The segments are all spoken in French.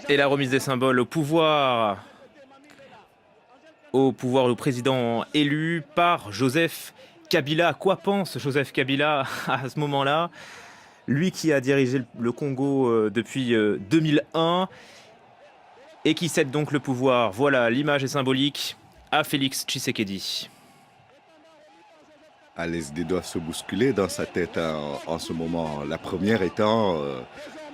Et la remise des symboles au président élu par Joseph Kabila. Quoi pense Joseph Kabila à ce moment-là? Lui qui a dirigé le Congo depuis 2001 et qui cède donc le pouvoir. Voilà, l'image est symbolique à Félix Tshisekedi. Ah, les idées doivent se bousculer dans sa tête en ce moment. La première étant,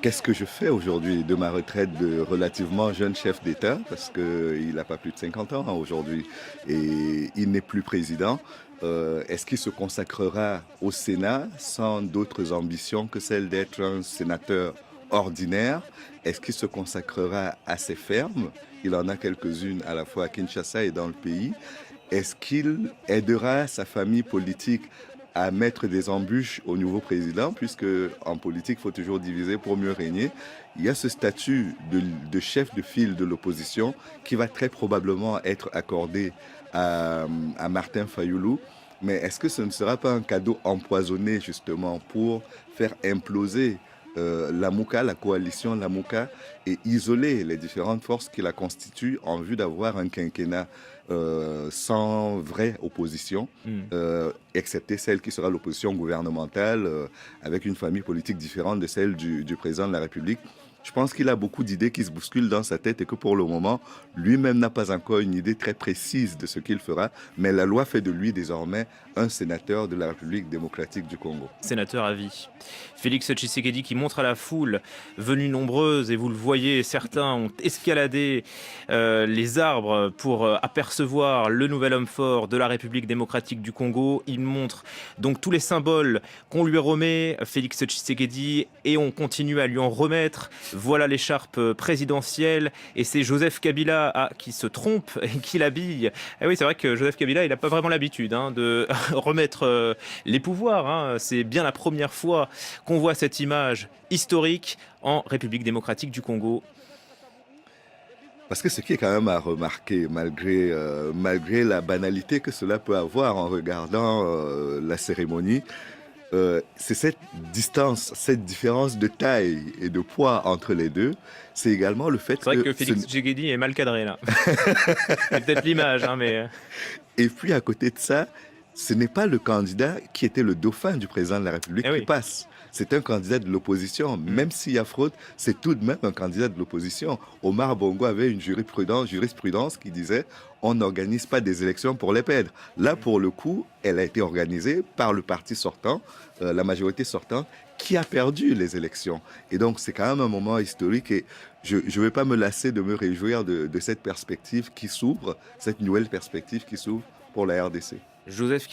qu'est-ce que je fais aujourd'hui de ma retraite de relativement jeune chef d'État, parce qu'il n'a pas plus de 50 ans aujourd'hui et il n'est plus président. Est-ce qu'il se consacrera au Sénat sans d'autres ambitions que celle d'être un sénateur ordinaire? Est-ce qu'il se consacrera à ses fermes? Il en a quelques-unes à la fois à Kinshasa et dans le pays. Est-ce qu'il aidera sa famille politique à mettre des embûches au nouveau président, puisque en politique, il faut toujours diviser pour mieux régner. Il y a ce statut de chef de file de l'opposition qui va très probablement être accordé à Martin Fayoulou. Mais est-ce que ce ne sera pas un cadeau empoisonné justement pour faire imploser la MOUCA, la coalition Lamouka, et isoler les différentes forces qui la constituent en vue d'avoir un quinquennat sans vraie opposition, excepté celle qui sera l'opposition gouvernementale, avec une famille politique différente de celle du président de la République. Je pense qu'il a beaucoup d'idées qui se bousculent dans sa tête et que pour le moment, lui-même n'a pas encore une idée très précise de ce qu'il fera, mais la loi fait de lui désormais un sénateur de la République démocratique du Congo. Sénateur à vie. Félix Tshisekedi qui montre à la foule venue nombreuse, et vous le voyez, certains ont escaladé les arbres pour apercevoir le nouvel homme fort de la République démocratique du Congo. Il montre donc tous les symboles qu'on lui remet, Félix Tshisekedi, et on continue à lui en remettre. Voilà l'écharpe présidentielle, et c'est Joseph Kabila qui se trompe et qui l'habille. Et oui, c'est vrai que Joseph Kabila, il n'a pas vraiment l'habitude de remettre les pouvoirs. C'est bien la première fois qu'on voit cette image historique en République démocratique du Congo. Parce que ce qui est quand même à remarquer, malgré la banalité que cela peut avoir en regardant la cérémonie, c'est cette distance, cette différence de taille et de poids entre les deux. C'est également le fait C'est vrai que que... Félix Tshisekedi est mal cadré là. C'est peut-être l'image, mais... Et puis à côté de ça, ce n'est pas le candidat qui était le dauphin du président de la République qui passe. C'est un candidat de l'opposition. Même s'il y a fraude, c'est tout de même un candidat de l'opposition. Omar Bongo avait une jurisprudence qui disait on n'organise pas des élections pour les perdre. Là, pour le coup, elle a été organisée par le parti sortant, la majorité sortante, qui a perdu les élections. Et donc, c'est quand même un moment historique et je ne vais pas me lasser de me réjouir de cette perspective qui s'ouvre, cette nouvelle perspective qui s'ouvre pour la RDC. Joseph